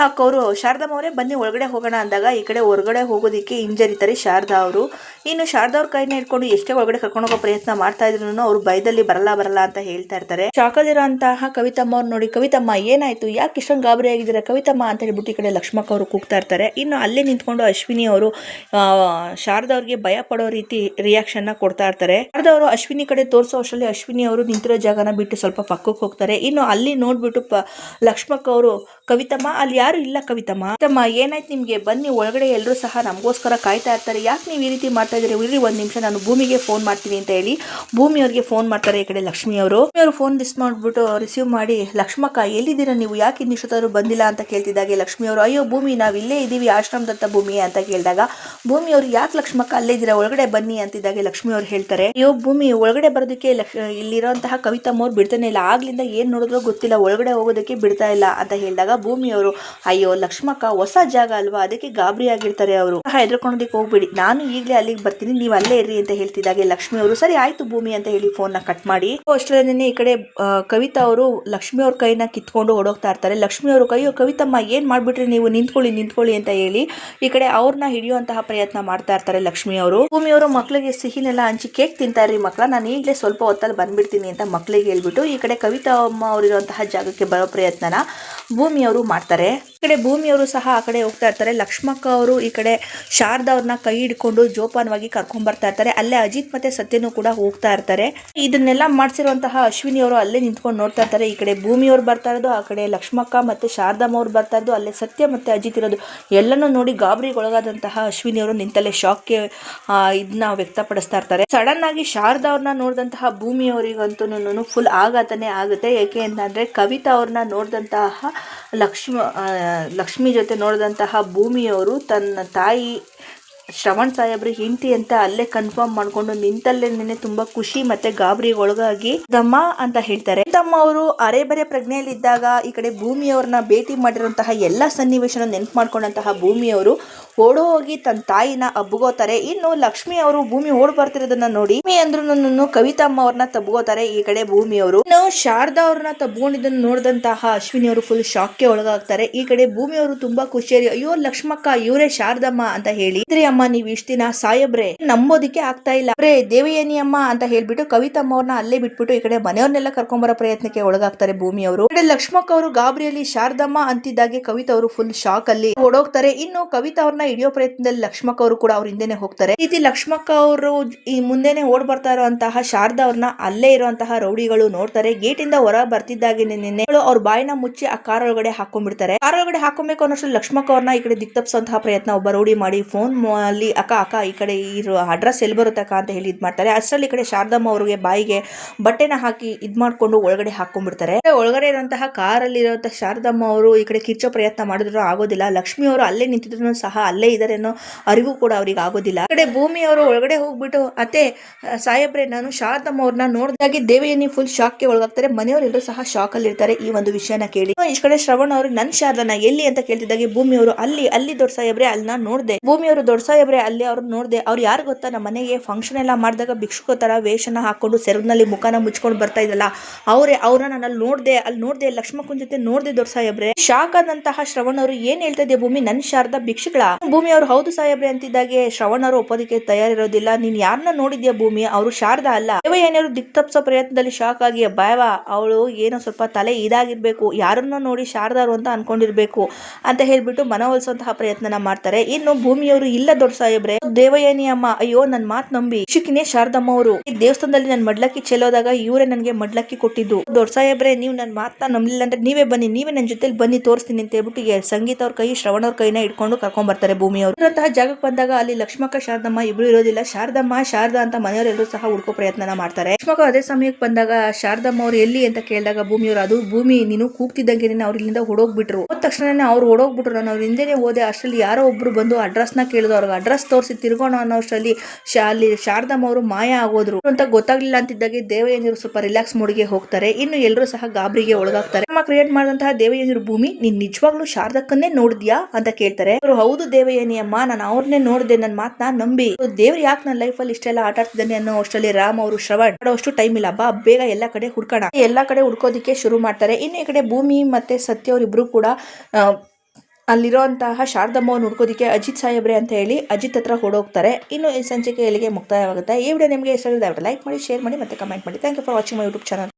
ಹಾಕೋರು ಶಾರದಮ್ಮ ಅವರೇ ಬನ್ನಿ ಒಳಗಡೆ ಹೋಗೋಣ ಅಂದಾಗ ಈ ಕಡೆ ಹೊರಗಡೆ ಹೋಗೋದಿಕ್ಕೆ ಹಿಂಜರಿತಾರೆ ಶಾರದಾ ಅವರು. ಇನ್ನು ಶಾರದಾ ಅವ್ರ ಕೈನ ಇಟ್ಕೊಂಡು ಎಷ್ಟೇ ಒಳಗಡೆ ಕರ್ಕೊಂಡು ಹೋಗೋ ಪ್ರಯತ್ನ ಮಾಡ್ತಾ ಇದ್ರು ಅವ್ರು ಭಯದಲ್ಲಿ ಬರಲ್ಲ ಅಂತ ಹೇಳ್ತಾ ಇರ್ತಾರೆ. ಶಾಕದಿರೋಂತಹ ಕವಿತಮ್ಮ ಅವ್ರು ನೋಡಿ ಕವಿತಮ್ಮ ಏನಾಯ್ತು, ಯಾಕೆ ಇಷ್ಟೊಂದು ಗಾಬರಿ ಆಗಿದ್ದಾರೆ ಕವಿತಮ್ಮ ಅಂತ ಹೇಳ್ಬಿಟ್ಟು ಈ ಕಡೆ ಲಕ್ಷ್ಮಕ್ಕ ಅವರು ಕೂಗ್ತಾ ಇರ್ತಾರೆ. ಇನ್ನು ಅಲ್ಲೇ ನಿಂತ್ಕೊಂಡು ಅಶ್ವಿನಿ ಅವರು ಶಾರದಾ ಅವ್ರಿಗೆ ಭಯ ಪಡೋ ರೀತಿ ರಿಯಾಕ್ಷನ್ ನ ಕೊಡ್ತಾ ಇರ್ತಾರೆ. ಶಾರದಾ ಅವರು ಅಶ್ವಿನಿ ಕಡೆ ತೋರಿಸೋ ಅಷ್ಟರಲ್ಲಿ ಅಶ್ವಿನಿ ಅವರು ನಿಂತಿರೋ ಜಾಗನ ಬಿಟ್ಟು ಸ್ವಲ್ಪ ಪಕ್ಕಕ್ಕೆ ಹೋಗ್ತಾರೆ. ಇನ್ನು ಅಲ್ಲಿ ನೋಡ್ಬಿಟ್ಟು ಲಕ್ಷ್ಮಕ್ಕ ಅವರು ಕವಿತಮ್ಮ ಅಲ್ಲಿ ಯಾರು ಇಲ್ಲ ಕವಿತಮ್ಮ ಏನಾಯ್ತು ನಿಮ್ಗೆ, ಬನ್ನಿ ಒಳಗಡೆ ಎಲ್ಲರೂ ಸಹ ನಮಗೋಸ್ಕರ ಕಾಯ್ತಾ ಇರ್ತಾರೆ, ಯಾಕೆ ನೀವು ಈ ರೀತಿ ಮಾಡ್ತಾ ಇದ್ದೀರಿ, ಇರ್ರಿ ಒಂದ್ ನಿಮಿಷ ನಾನು ಭೂಮಿಗೆ ಫೋನ್ ಮಾಡ್ತೀನಿ ಅಂತ ಹೇಳಿ ಭೂಮಿ ಅವ್ರಿಗೆ ಫೋನ್ ಮಾಡ್ತಾರೆ. ಈ ಕಡೆ ಲಕ್ಷ್ಮಿ ಅವರು ಫೋನ್ ರಿಸೀವ್ ಮಾಡಿ ಲಕ್ಷ್ಮಕ್ಕ ಎಲ್ಲಿದ್ದೀರಾ ನೀವು, ಯಾಕೆ ಇನ್ನಿಷ್ಟೊತ್ತಾದ್ರು ಬಂದಿಲ್ಲ ಅಂತ ಕೇಳ್ತಿದ್ದಾಗೆ ಲಕ್ಷ್ಮಿ ಅವರು ಅಯ್ಯೋ ಭೂಮಿ ನಾವ್ ಇಲ್ಲೇ ಇದೀವಿ ಆಶ್ರಮದತ್ತ ಭೂಮಿ ಅಂತ ಕೇಳಿದಾಗ ಭೂಮಿ ಅವರು ಯಾಕೆ ಲಕ್ಷ್ಮಕ್ಕ ಅಲ್ಲೇ ಇದ್ದೀರಾ ಒಳಗಡೆ ಬನ್ನಿ ಅಂತಿದ್ದಾಗೆ ಲಕ್ಷ್ಮಿ ಅವರು ಹೇಳ್ತಾರೆ ಅಯ್ಯೋ ಭೂಮಿ ಒಳಗಡೆ ಬರೋದಕ್ಕೆ ಇಲ್ಲಿರುವಂತಹ ಕವಿತಮ್ಮ ಅವ್ರು ಬಿಡ್ತಾನೆ ಇಲ್ಲ, ಆಗ್ಲಿಂದ ಏನ್ ನೋಡಿದ್ರೋ ಗೊತ್ತಿಲ್ಲ ಒಳಗಡೆ ಹೋಗೋದಕ್ಕೆ ಬಿಡ್ತಾ ಇಲ್ಲ ಅಂತ ಹೇಳಿದಾಗ ಭೂಮಿ ಅವರು ಅಯ್ಯೋ ಲಕ್ಷ್ಮಕ್ಕ ಹೊಸ ಜಾಗ ಅಲ್ವಾ ಅದಕ್ಕೆ ಗಾಬರಿ ಆಗಿರ್ತಾರೆ, ಅವರು ಹೆದರ್ಕೊಂಡೋದಕ್ಕೆ ಹೋಗ್ಬೇಡಿ, ನಾನು ಈಗಲೇ ಅಲ್ಲಿಗೆ ಬರ್ತೀನಿ ನೀವು ಅಲ್ಲೇ ಇರ್ರಿ ಅಂತ ಹೇಳ್ತಿದ್ದಾಗೆ ಲಕ್ಷ್ಮಿ ಅವರು ಸರಿ ಆಯ್ತು ಭೂಮಿ ಅಂತ ಹೇಳಿ ಫೋನ್ ನ ಕಟ್ ಮಾಡಿ ಅಷ್ಟರಲ್ಲೇ ಈ ಕಡೆ ಕವಿತಾ ಅವರು ಲಕ್ಷ್ಮಿ ಅವ್ರ ಕೈನ ಕಿತ್ಕೊಂಡು ಓಡೋಗ್ತಾ ಇರ್ತಾರೆ. ಲಕ್ಷ್ಮಿ ಅವರು ಅಯ್ಯೋ ಕವಿತಮ್ಮ ಏನ್ ಮಾಡ್ಬಿಟ್ರಿ ನೀವು, ನಿಂತ್ಕೊಳ್ಳಿ ಅಂತ ಹೇಳಿ ಈ ಕಡೆ ಅವ್ರನ್ನ ಹಿಡಿಯುವಂತಹ ಪ್ರಯತ್ನ ಮಾಡ್ತಾ ಇರ್ತಾರೆ ಲಕ್ಷ್ಮಿ ಅವರು. ಭೂಮಿ ಅವರು ಮಕ್ಳಿಗೆ ಸಿಹಿನೆಲ್ಲ ಹಂಚಿ ಕೇಕ್ ತಿಂತಾ ಇರ್ರಿ ಮಕ್ಕಳ, ನಾನು ಈಗಲೇ ಸ್ವಲ್ಪ ಹೊತ್ತಲ್ಲಿ ಬಂದ್ಬಿಡ್ತೀನಿ ಅಂತ ಮಕ್ಳಿಗೆ ಹೇಳ್ಬಿಟ್ಟು ಈ ಕಡೆ ಕವಿತಾ ಅಮ್ಮ ಅವರಿರುವಂತಹ ಜಾಗಕ್ಕೆ ಬರೋ ಪ್ರಯತ್ನನ ಭೂಮಿ ಅವರು ಮಾಡ್ತಾರೆ. ಈ ಕಡೆ ಭೂಮಿ ಅವರು ಸಹ ಆ ಕಡೆ ಹೋಗ್ತಾ ಇರ್ತಾರೆ. ಲಕ್ಷ್ಮಕ್ಕ ಅವರು ಈ ಕಡೆ ಶಾರದಾ ಅವ್ರನ್ನ ಕೈ ಹಿಡ್ಕೊಂಡು ಜೋಪಾನವಾಗಿ ಕರ್ಕೊಂಡ್ ಬರ್ತಾ ಇರ್ತಾರೆ. ಅಲ್ಲೇ ಅಜಿತ್ ಮತ್ತೆ ಸತ್ಯನು ಕೂಡ ಹೋಗ್ತಾ ಇರ್ತಾರೆ. ಇದನ್ನೆಲ್ಲ ಮಾಡ್ಸಿರುವಂತಹ ಅಶ್ವಿನಿ ಅವರು ಅಲ್ಲೇ ನಿಂತ್ಕೊಂಡು ನೋಡ್ತಾ ಇರ್ತಾರೆ. ಈ ಕಡೆ ಭೂಮಿ ಅವ್ರು ಬರ್ತಾ ಇರೋದು, ಆ ಕಡೆ ಲಕ್ಷ್ಮಕ್ಕ ಮತ್ತೆ ಶಾರದಮ್ಮ ಅವ್ರು ಬರ್ತಾ ಇರೋದು, ಅಲ್ಲೇ ಸತ್ಯ ಮತ್ತೆ ಅಜಿತ್ ಇರೋದು ಎಲ್ಲನೂ ನೋಡಿ ಗಾಬರಿಗೆ ಒಳಗಾದಂತಹ ಅಶ್ವಿನಿ ಅವರು ನಿಂತಲ್ಲೇ ಶಾಕ್ಗೆ ಇದನ್ನ ವ್ಯಕ್ತಪಡಿಸ್ತಾ ಇರ್ತಾರೆ. ಸಡನ್ ಆಗಿ ಶಾರದಾ ಅವ್ರನ್ನ ನೋಡಿದಂತಹ ಭೂಮಿ ಅವರಿಗಂತೂ ಫುಲ್ ಆಘಾತನೇ ಆಗುತ್ತೆ. ಯಾಕೆ ಅಂತಂದ್ರೆ ಕವಿತಾ ಅವ್ರನ್ನ ನೋಡಿದಂತಹ ಲಕ್ಷ್ಮಿ ಜೊತೆ ನೋಡಿದಂತಹ ಭೂಮಿಯವರು ತನ್ನ ತಾಯಿ ಶ್ರವಣ್ ಸಾಹೇಬ್ರ ಹೆಂಡತಿ ಅಂತ ಅಲ್ಲೇ ಕನ್ಫರ್ಮ್ ಮಾಡ್ಕೊಂಡು ನಿಂತಲ್ಲೇ ತುಂಬಾ ಖುಷಿ ಮತ್ತೆ ಗಾಬರಿಗೆ ಒಳಗಾಗಿ ದಮ್ಮ ಅಂತ ಹೇಳ್ತಾರೆ. ತಮ್ಮ ಅವರು ಅರೆಬರೆ ಪ್ರಜ್ಞೆಯಲ್ಲಿದ್ದಾಗ ಈ ಕಡೆ ಭೂಮಿಯವ್ರನ್ನ ಭೇಟಿ ಮಾಡಿರುವಂತಹ ಎಲ್ಲಾ ಸನ್ನಿವೇಶನ ನೆನಪು ಮಾಡ್ಕೊಂಡಂತಹ ಭೂಮಿಯವರು ಓಡೋಗಿ ತನ್ನ ತಾಯಿನ ಅಬ್ಬಗೋತಾರೆ. ಇನ್ನು ಲಕ್ಷ್ಮಿ ಅವರು ಭೂಮಿ ಓಡ್ ಬರ್ತಿರೋದನ್ನ ನೋಡಿ ಅಂದ್ರೂ ಕವಿತಮ್ಮ ಅವ್ರನ್ನ ತಬ್ಗೋತಾರೆ. ಈ ಕಡೆ ಭೂಮಿಯವರು ಇನ್ನು ಶಾರದಾ ಅವ್ರನ್ನ ತಬ್ಕೊಂಡಿದ್ದನ್ನು ನೋಡಿದಂತಹ ಅಶ್ವಿನಿ ಅವರು ಫುಲ್ ಶಾಕ್ಗೆ ಒಳಗಾಗ್ತಾರೆ. ಈ ಕಡೆ ಭೂಮಿಯವರು ತುಂಬಾ ಖುಷಿಯಾಗಿ ಅಯ್ಯೋ ಲಕ್ಷ್ಮಕ್ಕ ಇವರೇ ಶಾರದಮ್ಮ ಅಂತ ಹೇಳಿ ಅಮ್ಮ ನೀವ್ ಇಷ್ಟ ದಿನ ಸಾಯಬ್ರೆ ನಂಬೋದಿಕ್ಕೆ ಆಗ್ತಾ ಇಲ್ಲ ದೇವಯಾನಿ ಅಮ್ಮ ಅಂತ ಹೇಳ್ಬಿಟ್ಟು ಕವಿತಮ್ಮ ಅವ್ರನ್ನ ಅಲ್ಲೇ ಬಿಟ್ಬಿಟ್ಟು ಈ ಕಡೆ ಮನೆಯವ್ರನ್ನೆಲ್ಲ ಕರ್ಕೊಂಬರೋ ಪ್ರಯತ್ನಕ್ಕೆ ಒಳಗಾಗ್ತಾರೆ ಭೂಮಿ ಅವರು. ಈ ಕಡೆ ಲಕ್ಷ್ಮಕ್ಕ ಅವರು ಗಾಬರಿಯಲ್ಲಿ ಶಾರದಮ್ಮ ಅಂತಿದ್ದಾಗೆ ಕವಿತಾ ಅವರು ಫುಲ್ ಶಾಕ್ ಅಲ್ಲಿ ಓಡೋಗ್ತಾರೆ. ಇನ್ನು ಕವಿತಾ ಅವ್ರನ್ನ ಹಿಡಿಯೋ ಪ್ರಯತ್ನದಲ್ಲಿ ಲಕ್ಷ್ಮಕ್ಕ ಅವರು ಕೂಡ ಅವ್ರ ಹಿಂದೆನೆ ಹೋಗ್ತಾರೆ. ಈ ರೀತಿ ಲಕ್ಷ್ಮಕ್ಕ ಅವರು ಈ ಮುಂದೆನೆ ಓಡ್ ಬರ್ತಾ ಇರುವಂತಹ ಶಾರದಾ ಅವ್ರನ್ನ ಅಲ್ಲೇ ಇರುವಂತಹ ರೌಡಿಗಳು ನೋಡ್ತಾರೆ. ಗೇಟ್ ಇಂದ ಹೊರ ಬರ್ತಿದ್ದಾಗೆ ನಿನ್ನೆ ಅವ್ರ ಬಾಯಿನ ಮುಚ್ಚಿ ಆ ಕಾರ್ ಒಳಗಡೆ ಹಾಕೊಂಡ್ಬಿಡ್ತಾರೆ. ಕಾರ್ ಒಳಗಡೆ ಹಾಕೊಬೇಕು ಅನ್ನೋಷ್ಟು ಲಕ್ಷ್ಮಕ್ಕ ಅವ್ರನ್ನ ಈ ಕಡೆ ದಿಕ್ತಪ್ಸಂತಹ ಪ್ರಯತ್ನ ಒಬ್ಬ ರೌಡಿ ಮಾಡಿ ಫೋನ್ ಅಲ್ಲಿ ಅಕ್ಕ ಈ ಕಡೆ ಇರೋ ಅಡ್ರೆಸ್ ಎಲ್ಲಿ ಬರುತ್ತೆ ಅಕ್ಕ ಅಂತ ಹೇಳಿ ಇದ್ ಮಾಡ್ತಾರೆ. ಅಷ್ಟರಲ್ಲಿ ಈ ಕಡೆ ಶಾರದಮ್ಮ ಅವ್ರಿಗೆ ಬಾಯಿಗೆ ಬಟ್ಟೆನ ಹಾಕಿ ಇದ್ ಮಾಡ್ಕೊಂಡು ಒಳಗಡೆ ಹಾಕೊಂಡ್ಬಿಡ್ತಾರೆ. ಒಳಗಡೆ ಇರುವಂತಹ ಕಾರಲ್ಲಿ ಇರುವಂತಹ ಶಾರದಮ್ಮ ಅವರು ಈ ಕಡೆ ಕಿಚ್ಚೋ ಪ್ರಯತ್ನ ಮಾಡಿದ್ರು ಆಗೋದಿಲ್ಲ. ಲಕ್ಷ್ಮಿ ಅವರು ಅಲ್ಲೇ ನಿಂತಿದ್ರು ಸಹ ಅಲ್ಲೇ ಇದಾರೆ ಅನ್ನೋ ಅರಿವು ಕೂಡ ಅವ್ರಿಗೆ ಆಗೋದಿಲ್ಲ. ಈ ಕಡೆ ಭೂಮಿ ಅವರು ಒಳಗಡೆ ಹೋಗ್ಬಿಟ್ಟು ಅತ್ತೆ ಸಾಹೇಬ್ರೆ ನಾನು ಶಾರದಮ್ಮ ಅವ್ರನ್ನ ನೋಡಿದಾಗೆ ದೇವಯಾನಿ ಫುಲ್ ಶಾಕ್ಗೆ ಒಳಗಾಗ್ತಾರೆ. ಮನೆಯವರೆಲ್ಲರೂ ಸಹ ಶಾಕ್ ಅಲ್ಲಿ ಇರ್ತಾರೆ ಈ ಒಂದು ವಿಷಯನ ಕೇಳಿ. ಈ ಕಡೆ ಶ್ರವಣ್ ಅವರು ನನ್ ಶಾರದನ ಎಲ್ಲಿ ಅಂತ ಕೇಳ್ತಿದ್ದಾಗೆ ಭೂಮಿ ಅವರು ಅಲ್ಲಿ ದೊಡ್ಡ ಸಾಹೇಬ್ರೆ ಅಲ್ಲಿ ನಾನು ನೋಡ್ದೆ. ಭೂಮಿ ಅವರು ದೊಡ್ಡ ಸಾಹೇಬ್ರೆ ಅಲ್ಲಿ ಅವ್ರು ನೋಡ್ದೆ, ಅವ್ರು ಯಾರು ಗೊತ್ತಾ ನಮ್ಮ ಮನೆಗೆ ಫಂಕ್ಷನ್ ಎಲ್ಲ ಮಾಡಿದಾಗ ಭಿಕ್ಷುಕ ತರ ವೇಷನ ಹಾಕೊಂಡು ಸೆರಗ್ನಲ್ಲಿ ಮುಖಾನ ಮುಚ್ಕೊಂಡು ಬರ್ತಾ ಇದ್ದಲ್ಲ ಅವ್ರನ್ನ ನಾನು ಅಲ್ಲಿ ನೋಡ್ದೆ ಲಕ್ಷ್ಮಕ್ಕನ ಜೊತೆ ನೋಡ್ದೆ ದೊಡ್ಡ ಸಾಹೇಬ್ರೆ. ಶಾಕ್ ಆದಂತಹ ಶ್ರವಣ್ ಅವರು ಏನ್ ಹೇಳ್ತಾ ಇದ್ದೆ ಭೂಮಿ ನನ್ ಶಾರದಾ ಭಿಕ್ಷುಗಳ ಭೂಮಿ ಅವರು ಹೌದು ಸಾಹೇಬ್ರೆ ಅಂತಿದ್ದಾಗೆ ಶ್ರವಣ್ ಅವರು ಒಪ್ಪೋದಕ್ಕೆ ತಯಾರಿರೋದಿಲ್ಲ. ನೀನ್ ಯಾರನ್ನ ನೋಡಿದ್ಯಾ ಭೂಮಿ ಅವರು ಶಾರದಾ ಅಲ್ಲ. ಏನಾದ್ರು ದಿಕ್ತಪ್ಸೋ ಪ್ರಯತ್ನದಲ್ಲಿ ಶಾಕ್ ಆಗಿ ಬಾಯವ ಅವಳು ಏನೋ ಸ್ವಲ್ಪ ತಲೆ ಇದಾಗಿರ್ಬೇಕು, ಯಾರನ್ನ ನೋಡಿ ಶಾರದಾರು ಅಂತ ಅನ್ಕೊಂಡಿರ್ಬೇಕು ಅಂತ ಹೇಳ್ಬಿಟ್ಟು ಮನವೊಲಿಸುವಂತಹ ಪ್ರಯತ್ನನ ಮಾಡ್ತಾರೆ. ಇನ್ನು ಭೂಮಿಯವರು ಇಲ್ಲ ದೊಡ್ಡ ಸಾಹೇಬ್ರೆ, ದೇವಯಾನಿ ಅಮ್ಮ, ಅಯ್ಯೋ ನನ್ ಮಾತ್ ನಂಬಿ ಶಿಕ್ಷಕಿನೇ ಶಾರದಮ್ಮ ಅವರು ಈ ದೇವಸ್ಥಾನದಲ್ಲಿ ನನ್ ಮಡ್ಲಕ್ಕಿ ಚೆಲ್ಲೋದಾಗ ಇವರೇ ನನ್ಗೆ ಮಡ್ಲಕ್ಕಿ ಕೊಟ್ಟಿದ್ದು. ದೊಡ್ಡ ಸಾಹೇಬ್ರೆ, ನೀವು ನನ್ ಮಾತನ್ನ ನಂಬಲಿಲ್ಲ ಅಂದ್ರೆ ನೀವೇ ಬನ್ನಿ, ನೀವೇ ನನ್ ಜೊತೆಲಿ ಬನ್ನಿ ತೋರಿಸ್ತೀನಿ ಅಂತ ಹೇಳ್ಬಿಟ್ಟು ಸಂಗೀತ ಅವ್ರ ಕೈ, ಶ್ರವಣ ಅವ್ರ ಕೈನ ಇಟ್ಕೊಂಡು ಕರ್ಕೊಂಡ್ ಬರ್ತಾರೆ ಭೂಮಿ ಅವರು. ಇರುವಂತಹ ಜಾಗಕ್ಕೆ ಬಂದಾಗ ಅಲ್ಲಿ ಲಕ್ಷ್ಮಕ್ಕ ಶಾರದಮ್ಮ ಇಬ್ರು ಇರೋದಿಲ್ಲ. ಶಾರದಮ್ಮ ಶಾರದಾ ಅಂತ ಮನೆಯವರೆಲ್ಲರೂ ಸಹ ಹುಡ್ಕೋ ಪ್ರಯತ್ನ ಮಾಡ್ತಾರೆ. ಲಕ್ಷ್ಮಕ್ಕ ಅದೇ ಸಮಯಕ್ಕೆ ಬಂದಾಗ ಶಾರದಮ್ಮ ಅವ್ರು ಎಲ್ಲಿ ಅಂತ ಕೇಳಿದಾಗ ಭೂಮಿಯವರು, ಅದು ಭೂಮಿ ನೀನು ಕೂಗ್ತಿದ್ದಂಗೆ ಅವ್ರ ಇಲ್ಲಿಂದ ಹೊಡೋಗ್ಬಿಟ್ರು. ಹೋದ ತಕ್ಷಣ ಅವ್ರು ಹೊಡೋಗ್ಬಿಟ್ರು. ನಾನು ಅವ್ರ ಹಿಂದೆನೆ ಹೋದೆ. ಅಷ್ಟರಲ್ಲಿ ಯಾರೋ ಒಬ್ರು ಬಂದು ಅಡ್ರೆಸ್ ನ ಕೇಳಿದ್ರು. ಅವ್ರಿಗೆ ಅಡ್ರೆಸ್ ತೋರಿಸಿ ತಿರ್ಗೋಣ ಅನ್ನೋ ಅಷ್ಟರಲ್ಲಿ ಅಲ್ಲಿ ಶಾರದಮ್ಮ ಅವರು ಮಾಯ ಆಗೋದ್ರು ಅಂತ ಗೊತ್ತಾಗ್ಲಿಲ್ಲ ಅಂತಿದ್ದಾಗೆ ದೇವಯಾನಿಯವರು ಸ್ವಲ್ಪ ರಿಲ್ಯಾಕ್ಸ್ ಮೋಡ್ಗೆ ಹೋಗ್ತಾರೆ. ಇನ್ನು ಎಲ್ಲರೂ ಸಹ ಗಾಬರಿಗೆ ಒಳಗಾಗ್ತಾರೆ. ನಮ್ಮ ಕ್ರಿಯೇಟ್ ಮಾಡಿದಂತಹ ದೇವಯಾನಿಯವರು, ಭೂಮಿ ನೀನ್ ನಿಜವಾಗ್ಲೂ ಶಾರದಕ್ಕನ್ನೇ ನೋಡಿದ್ಯಾ ಅಂತ ಕೇಳ್ತಾರೆ. ಅವರು, ಹೌದು ದೇವಯಾನಿ ಅಮ್ಮ, ನಾನು ಅವ್ರನ್ನೇ ನೋಡಿದೆ, ನನ್ನ ಮಾತನ್ನ ನಂಬಿ. ದೇವ್ರು ಯಾಕೆ ನನ್ನ ಲೈಫ್ ಅಲ್ಲಿ ಇಷ್ಟೆಲ್ಲ ಆಟ ಆಡ್ತಿದ್ದಾನೆ ಅನ್ನೋ ಅಷ್ಟರಲ್ಲಿ ರಾಮ್ ಅವರು, ಶ್ರವಣ್ ಅಷ್ಟು ಟೈಮ್ ಇಲ್ಲ, ಬಾ ಬೇಗ ಎಲ್ಲಾ ಕಡೆ ಹುಡ್ಕೋಣ. ಎಲ್ಲಾ ಕಡೆ ಹುಡ್ಕೋದಿಕ್ಕೆ ಶುರು ಮಾಡ್ತಾರೆ. ಇನ್ನು ಈ ಕಡೆ ಭೂಮಿ ಮತ್ತೆ ಸತ್ಯ ಅವರಿಬ್ರು ಕೂಡ ಅಲ್ಲಿರುವಂತಹ ಶಾರದಮ್ಮವನ್ನು ಹುಡ್ಕೋದಿಕ್ಕೆ ಅಜಿತ್ ಸಾಹೇಬ್ರೆ ಅಂತ ಹೇಳಿ ಅಜಿತ್ ಹತ್ರ ಹೊಡೋಗ್ತಾರೆ. ಇನ್ನು ಈ ಸಂಚಿಕೆ ಎಲ್ಲಿಗೆ ಮುಕ್ತಾಯವಾಗುತ್ತೆ. ಈ ವಿಡಿಯೋ ನಿಮಗೆ ಇಷ್ಟ ಆಗಿದ್ರೆ ಲೈಕ್ ಮಾಡಿ, ಶೇರ್ ಮಾಡಿ ಮತ್ತೆ ಕಮೆಂಟ್ ಮಾಡಿ. Thank you for watching my YouTube channel.